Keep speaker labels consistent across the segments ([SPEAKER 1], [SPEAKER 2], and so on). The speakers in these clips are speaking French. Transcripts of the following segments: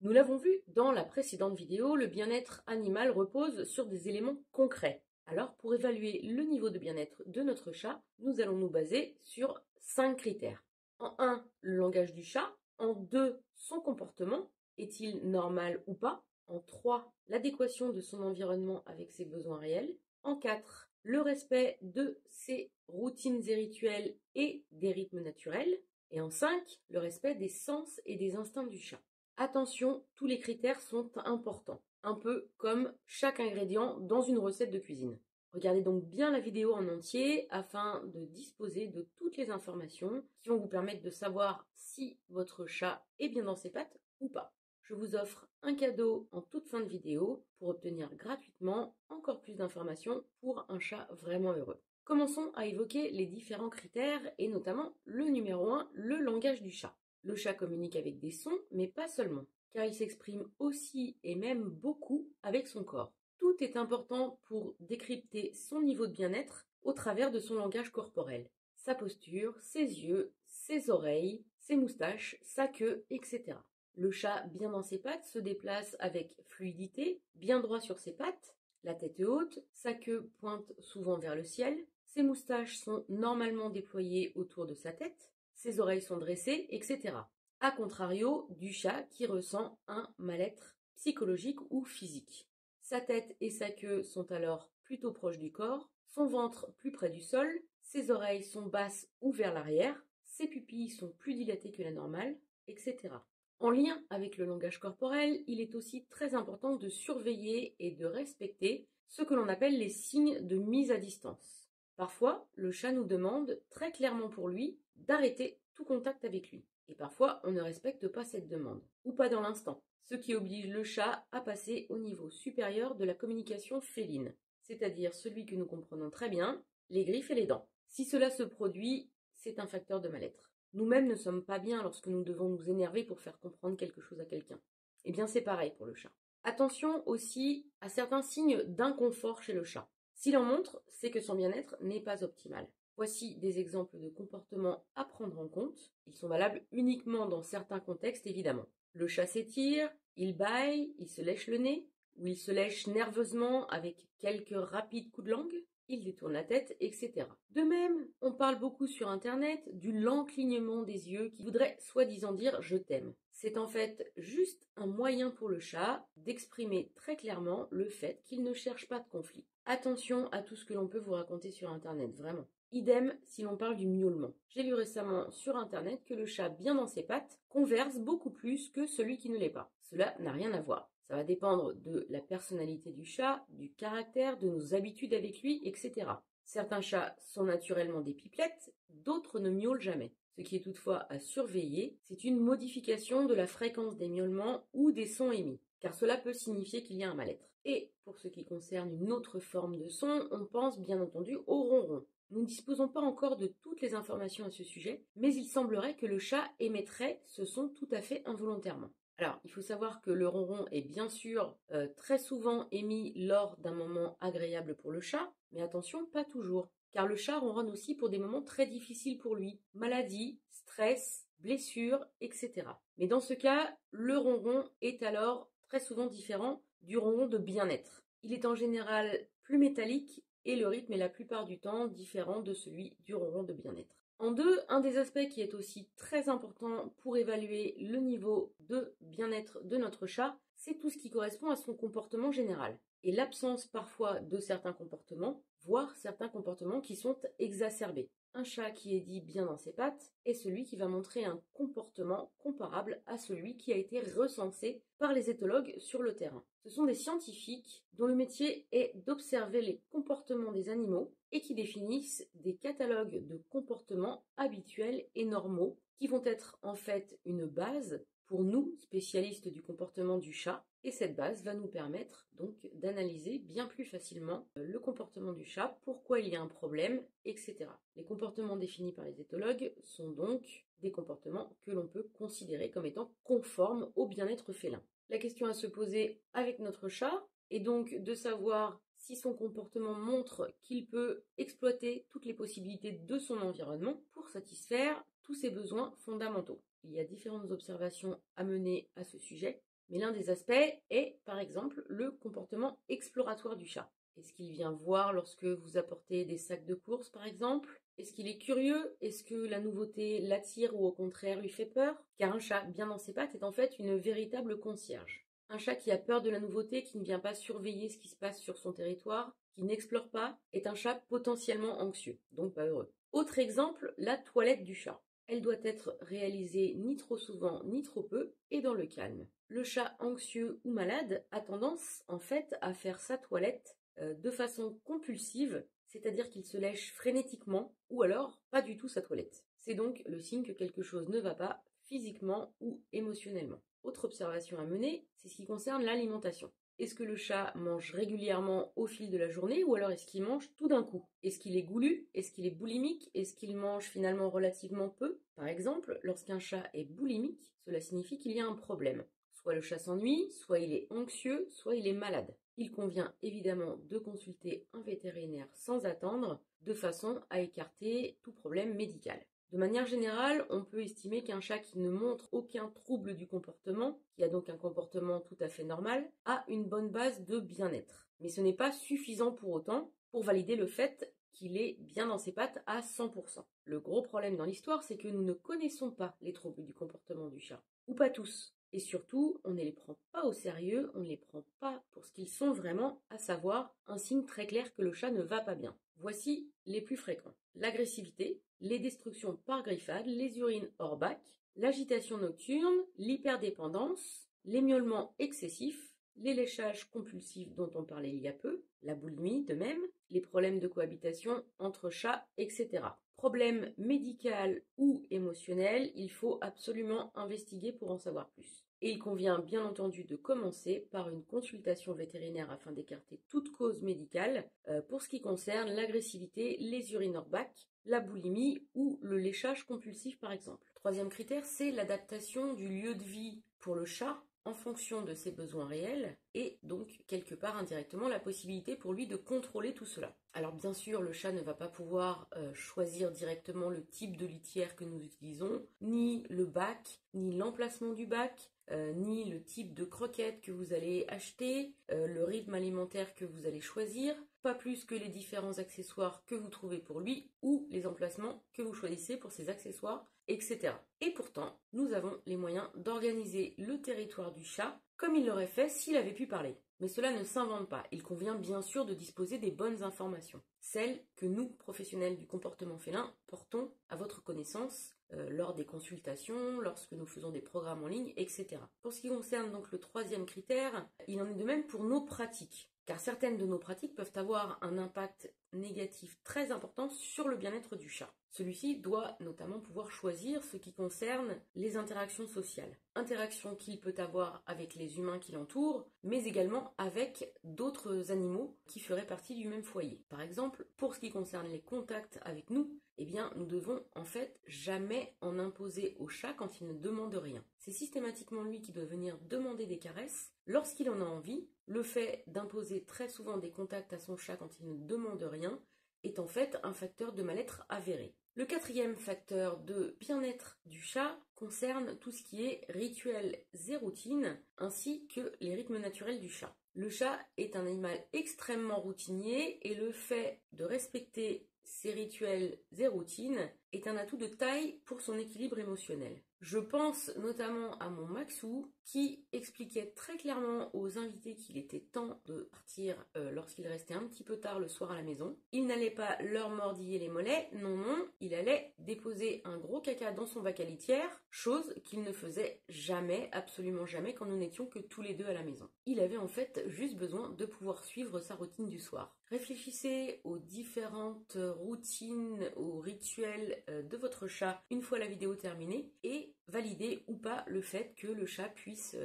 [SPEAKER 1] Nous l'avons vu dans la précédente vidéo, le bien-être animal repose sur des éléments concrets. Alors, pour évaluer le niveau de bien-être de notre chat, nous allons nous baser sur 5 critères. En 1, le langage du chat. En 2, son comportement. Est-il normal ou pas? En 3, l'adéquation de son environnement avec ses besoins réels. En 4, le respect de ses routines et rituels et des rythmes naturels. Et en 5, le respect des sens et des instincts du chat. Attention, tous les critères sont importants, un peu comme chaque ingrédient dans une recette de cuisine. Regardez donc bien la vidéo en entier afin de disposer de toutes les informations qui vont vous permettre de savoir si votre chat est bien dans ses pattes ou pas. Je vous offre un cadeau en toute fin de vidéo pour obtenir gratuitement encore plus d'informations pour un chat vraiment heureux. Commençons à évoquer les différents critères et notamment le numéro 1, le langage du chat. Le chat communique avec des sons, mais pas seulement, car il s'exprime aussi et même beaucoup avec son corps. Tout est important pour décrypter son niveau de bien-être au travers de son langage corporel. Sa posture, ses yeux, ses oreilles, ses moustaches, sa queue, etc. Le chat bien dans ses pattes se déplace avec fluidité, bien droit sur ses pattes, la tête haute, sa queue pointe souvent vers le ciel, ses moustaches sont normalement déployées autour de sa tête, ses oreilles sont dressées, etc. A contrario du chat qui ressent un mal-être psychologique ou physique. Sa tête et sa queue sont alors plutôt proches du corps, son ventre plus près du sol, ses oreilles sont basses ou vers l'arrière, ses pupilles sont plus dilatées que la normale, etc. En lien avec le langage corporel, il est aussi très important de surveiller et de respecter ce que l'on appelle les signes de mise à distance. Parfois, le chat nous demande, très clairement pour lui, d'arrêter tout contact avec lui. Et parfois, on ne respecte pas cette demande, ou pas dans l'instant, ce qui oblige le chat à passer au niveau supérieur de la communication féline, c'est-à-dire celui que nous comprenons très bien, les griffes et les dents. Si cela se produit, c'est un facteur de mal-être. Nous-mêmes ne sommes pas bien lorsque nous devons nous énerver pour faire comprendre quelque chose à quelqu'un. Eh bien, c'est pareil pour le chat. Attention aussi à certains signes d'inconfort chez le chat. S'il en montre, c'est que son bien-être n'est pas optimal. Voici des exemples de comportements à prendre en compte. Ils sont valables uniquement dans certains contextes, évidemment. Le chat s'étire, il bâille, il se lèche le nez, ou il se lèche nerveusement avec quelques rapides coups de langue, il détourne la tête, etc. De même, on parle beaucoup sur Internet du lent clignement des yeux qui voudrait soi-disant dire « je t'aime ». C'est en fait juste un moyen pour le chat d'exprimer très clairement le fait qu'il ne cherche pas de conflit. Attention à tout ce que l'on peut vous raconter sur Internet, vraiment. Idem si l'on parle du miaulement. J'ai lu récemment sur Internet que le chat bien dans ses pattes converse beaucoup plus que celui qui ne l'est pas. Cela n'a rien à voir. Ça va dépendre de la personnalité du chat, du caractère, de nos habitudes avec lui, etc. Certains chats sont naturellement des pipelettes, d'autres ne miaulent jamais. Ce qui est toutefois à surveiller, c'est une modification de la fréquence des miaulements ou des sons émis, car cela peut signifier qu'il y a un mal-être. Et pour ce qui concerne une autre forme de son, on pense bien entendu au ronron. Nous ne disposons pas encore de toutes les informations à ce sujet, mais il semblerait que le chat émettrait ce son tout à fait involontairement. Alors, il faut savoir que le ronron est bien sûr très souvent émis lors d'un moment agréable pour le chat, mais attention, pas toujours, car le chat ronronne aussi pour des moments très difficiles pour lui, maladie, stress, blessure, etc. Mais dans ce cas, le ronron est alors très souvent différent du ronron de bien-être. Il est en général plus métallique et le rythme est la plupart du temps différent de celui du ronron de bien-être. En deux, un des aspects qui est aussi très important pour évaluer le niveau de bien-être de notre chat, c'est tout ce qui correspond à son comportement général. Et l'absence parfois de certains comportements, voire certains comportements qui sont exacerbés. Un chat qui est dit bien dans ses pattes est celui qui va montrer un comportement comparable à celui qui a été recensé par les éthologues sur le terrain. Ce sont des scientifiques dont le métier est d'observer les comportements des animaux et qui définissent des catalogues de comportements habituels et normaux qui vont être en fait une base pour nous, spécialistes du comportement du chat, et cette base va nous permettre donc d'analyser bien plus facilement le comportement du chat, pourquoi il y a un problème, etc. Les comportements définis par les éthologues sont donc des comportements que l'on peut considérer comme étant conformes au bien-être félin. La question à se poser avec notre chat est donc de savoir si son comportement montre qu'il peut exploiter toutes les possibilités de son environnement pour satisfaire tous ses besoins fondamentaux. Il y a différentes observations à mener à ce sujet. Mais l'un des aspects est, par exemple, le comportement exploratoire du chat. Est-ce qu'il vient voir lorsque vous apportez des sacs de course, par exemple? Est-ce qu'il est curieux? Est-ce que la nouveauté l'attire ou au contraire lui fait peur? Car un chat bien dans ses pattes est en fait une véritable concierge. Un chat qui a peur de la nouveauté, qui ne vient pas surveiller ce qui se passe sur son territoire, qui n'explore pas, est un chat potentiellement anxieux, donc pas heureux. Autre exemple, la toilette du chat. Elle doit être réalisée ni trop souvent ni trop peu et dans le calme. Le chat anxieux ou malade a tendance en fait à faire sa toilette de façon compulsive, c'est-à-dire qu'il se lèche frénétiquement ou alors pas du tout sa toilette. C'est donc le signe que quelque chose ne va pas physiquement ou émotionnellement. Autre observation à mener, c'est ce qui concerne l'alimentation. Est-ce que le chat mange régulièrement au fil de la journée ou alors est-ce qu'il mange tout d'un coup? Est-ce qu'il est goulu? Est-ce qu'il est boulimique? Est-ce qu'il mange finalement relativement peu? Par exemple, lorsqu'un chat est boulimique, cela signifie qu'il y a un problème. Soit le chat s'ennuie, soit il est anxieux, soit il est malade. Il convient évidemment de consulter un vétérinaire sans attendre, de façon à écarter tout problème médical. De manière générale, on peut estimer qu'un chat qui ne montre aucun trouble du comportement, qui a donc un comportement tout à fait normal, a une bonne base de bien-être. Mais ce n'est pas suffisant pour autant pour valider le fait qu'il est bien dans ses pattes à 100%. Le gros problème dans l'histoire, c'est que nous ne connaissons pas les troubles du comportement du chat. Ou pas tous. Et surtout, on ne les prend pas au sérieux, on ne les prend pas pour ce qu'ils sont vraiment, à savoir un signe très clair que le chat ne va pas bien. Voici les plus fréquents. L'agressivité, les destructions par griffade, les urines hors bac, l'agitation nocturne, l'hyperdépendance, les miaulements excessifs, les léchages compulsifs dont on parlait il y a peu, la boulimie de même, les problèmes de cohabitation entre chats, etc. Problème médical ou émotionnel, il faut absolument investiguer pour en savoir plus. Et il convient bien entendu de commencer par une consultation vétérinaire afin d'écarter toute cause médicale pour ce qui concerne l'agressivité, les urines hors bac, la boulimie ou le léchage compulsif par exemple. Troisième critère, c'est l'adaptation du lieu de vie pour le chat en fonction de ses besoins réels et donc quelque part indirectement la possibilité pour lui de contrôler tout cela. Alors bien sûr, le chat ne va pas pouvoir choisir directement le type de litière que nous utilisons, ni le bac, ni l'emplacement du bac, ni le type de croquettes que vous allez acheter, le rythme alimentaire que vous allez choisir, pas plus que les différents accessoires que vous trouvez pour lui ou les emplacements que vous choisissez pour ces accessoires, etc. Et pourtant, nous avons les moyens d'organiser le territoire du chat comme il l'aurait fait s'il avait pu parler. Mais cela ne s'invente pas, il convient bien sûr de disposer des bonnes informations, celles que nous, professionnels du comportement félin, portons à votre connaissance lors des consultations, lorsque nous faisons des programmes en ligne, etc. Pour ce qui concerne donc le troisième critère, il en est de même pour nos pratiques. Car certaines de nos pratiques peuvent avoir un impact négatif très important sur le bien-être du chat. Celui-ci doit notamment pouvoir choisir ce qui concerne les interactions sociales. Interactions qu'il peut avoir avec les humains qui l'entourent, mais également avec d'autres animaux qui feraient partie du même foyer. Par exemple, pour ce qui concerne les contacts avec nous, eh bien, nous devons en fait jamais en imposer au chat quand il ne demande rien. C'est systématiquement lui qui doit venir demander des caresses lorsqu'il en a envie. Le fait d'imposer très souvent des contacts à son chat quand il ne demande rien est en fait un facteur de mal-être avéré. Le quatrième facteur de bien-être du chat concerne tout ce qui est rituels et routines, ainsi que les rythmes naturels du chat. Le chat est un animal extrêmement routinier et le fait de respecter ces rituels et routines est un atout de taille pour son équilibre émotionnel. Je pense notamment à mon Maxou qui expliquait très clairement aux invités qu'il était temps de partir lorsqu'il restait un petit peu tard le soir à la maison. Il n'allait pas leur mordiller les mollets, non, il allait déposer un gros caca dans son bac à litière, chose qu'il ne faisait jamais, absolument jamais, quand nous n'étions que tous les deux à la maison. Il avait en fait juste besoin de pouvoir suivre sa routine du soir. Réfléchissez aux différentes routines, aux rituels de votre chat une fois la vidéo terminée et validez ou pas le fait que le chat puisse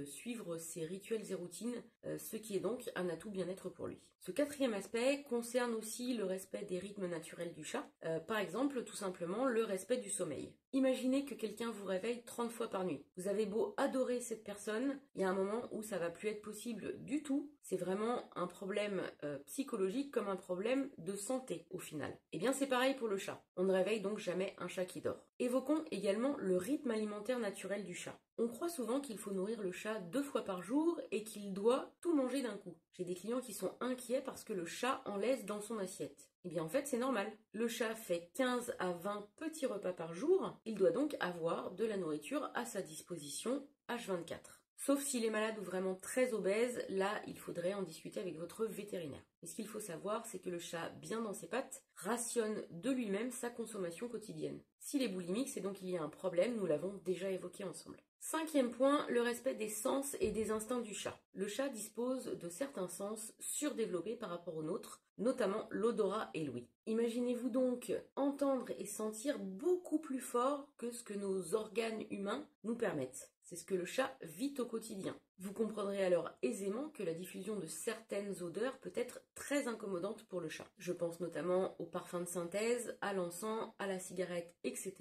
[SPEAKER 1] suivre ses rituels et routines, ce qui est donc un atout bien-être pour lui. Ce quatrième aspect concerne aussi le respect des rythmes naturels du chat, par exemple tout simplement le respect du sommeil. Imaginez que quelqu'un vous réveille 30 fois par nuit. Vous avez beau adorer cette personne, il y a un moment où ça va plus être possible du tout. C'est vraiment un problème psychologique comme un problème de santé au final. Et bien c'est pareil pour le chat. On ne réveille donc jamais un chat qui dort. Évoquons également le rythme alimentaire naturel du chat. On croit souvent qu'il faut nourrir le chat 2 fois par jour et qu'il doit tout manger d'un coup. J'ai des clients qui sont inquiets parce que le chat en laisse dans son assiette. Eh bien en fait c'est normal. Le chat fait 15 à 20 petits repas par jour. Il doit donc avoir de la nourriture à sa disposition H24. Sauf s'il est malade ou vraiment très obèse, là il faudrait en discuter avec votre vétérinaire. Mais ce qu'il faut savoir, c'est que le chat, bien dans ses pattes, rationne de lui-même sa consommation quotidienne. S'il est boulimique, c'est donc qu'il y a un problème, nous l'avons déjà évoqué ensemble. 5e point, le respect des sens et des instincts du chat. Le chat dispose de certains sens surdéveloppés par rapport aux nôtres, notamment l'odorat et l'ouïe. Imaginez-vous donc entendre et sentir beaucoup plus fort que ce que nos organes humains nous permettent. C'est ce que le chat vit au quotidien. Vous comprendrez alors aisément que la diffusion de certaines odeurs peut être très incommodante pour le chat. Je pense notamment aux parfums de synthèse, à l'encens, à la cigarette, etc.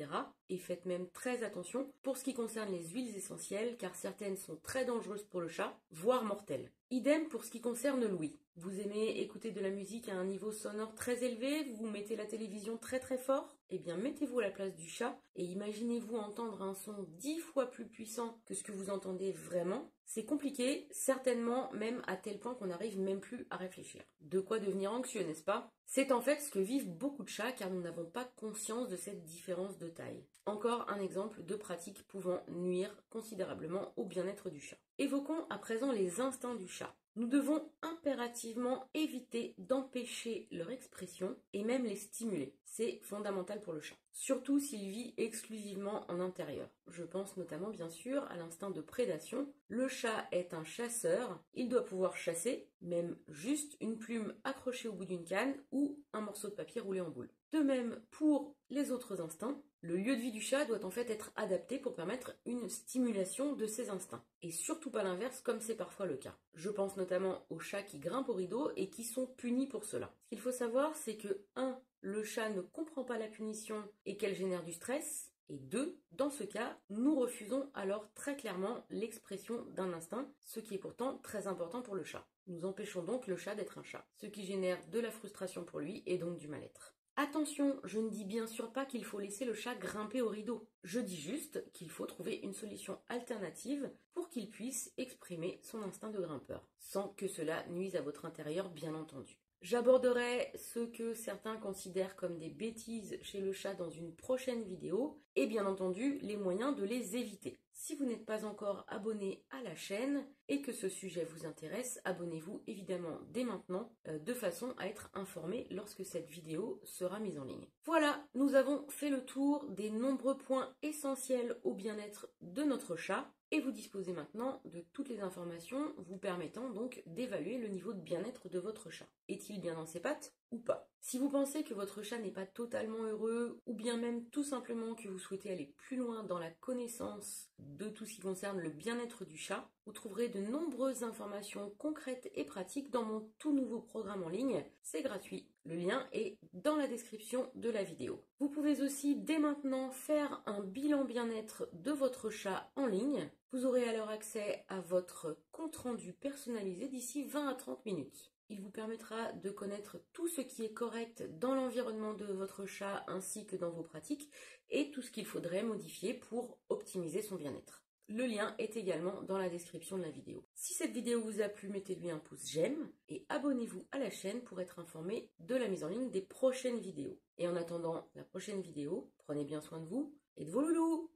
[SPEAKER 1] Et faites même très attention pour ce qui concerne les huiles essentielles, car certaines sont très dangereuses pour le chat, voire mortelles. Idem pour ce qui concerne l'ouïe. Vous aimez écouter de la musique à un niveau sonore très élevé, vous mettez la télévision très très fort? Eh bien mettez-vous à la place du chat et imaginez-vous entendre un son 10 fois plus puissant que ce que vous entendez vraiment. C'est compliqué, certainement même à tel point qu'on n'arrive même plus à réfléchir. De quoi devenir anxieux, n'est-ce pas? C'est en fait ce que vivent beaucoup de chats car nous n'avons pas conscience de cette différence de taille. Encore un exemple de pratique pouvant nuire considérablement au bien-être du chat. Évoquons à présent les instincts du chat. Nous devons impérativement éviter d'empêcher leur expression et même les stimuler. C'est fondamental pour le chat. Surtout s'il vit exclusivement en intérieur. Je pense notamment bien sûr à l'instinct de prédation. Le chat est un chasseur, il doit pouvoir chasser, même juste une plume accrochée au bout d'une canne ou un morceau de papier roulé en boule. De même pour les autres instincts, le lieu de vie du chat doit en fait être adapté pour permettre une stimulation de ses instincts. Et surtout pas l'inverse comme c'est parfois le cas. Je pense notamment aux chats qui grimpent au rideau et qui sont punis pour cela. Ce qu'il faut savoir, c'est que 1. Le chat ne comprend pas la punition et qu'elle génère du stress. Et 2. Dans ce cas, nous refusons alors très clairement l'expression d'un instinct, ce qui est pourtant très important pour le chat. Nous empêchons donc le chat d'être un chat, ce qui génère de la frustration pour lui et donc du mal-être. Attention, je ne dis bien sûr pas qu'il faut laisser le chat grimper au rideau. Je dis juste qu'il faut trouver une solution alternative pour qu'il puisse exprimer son instinct de grimpeur, sans que cela nuise à votre intérieur bien entendu. J'aborderai ce que certains considèrent comme des bêtises chez le chat dans une prochaine vidéo et bien entendu les moyens de les éviter. Si vous n'êtes pas encore abonné à la chaîne et que ce sujet vous intéresse, abonnez-vous évidemment dès maintenant de façon à être informé lorsque cette vidéo sera mise en ligne. Voilà, nous avons fait le tour des nombreux points essentiels au bien-être de notre chat. Et vous disposez maintenant de toutes les informations vous permettant donc d'évaluer le niveau de bien-être de votre chat. Est-il bien dans ses pattes ou pas? Si vous pensez que votre chat n'est pas totalement heureux ou bien même tout simplement que vous souhaitez aller plus loin dans la connaissance de tout ce qui concerne le bien-être du chat, vous trouverez de nombreuses informations concrètes et pratiques dans mon tout nouveau programme en ligne. C'est gratuit. Le lien est dans la description de la vidéo. Vous pouvez aussi dès maintenant faire un bilan bien-être de votre chat en ligne. Vous aurez alors accès à votre compte-rendu personnalisé d'ici 20 à 30 minutes. Il vous permettra de connaître tout ce qui est correct dans l'environnement de votre chat ainsi que dans vos pratiques et tout ce qu'il faudrait modifier pour optimiser son bien-être. Le lien est également dans la description de la vidéo. Si cette vidéo vous a plu, mettez-lui un pouce j'aime et abonnez-vous à la chaîne pour être informé de la mise en ligne des prochaines vidéos. Et en attendant la prochaine vidéo, prenez bien soin de vous et de vos loulous!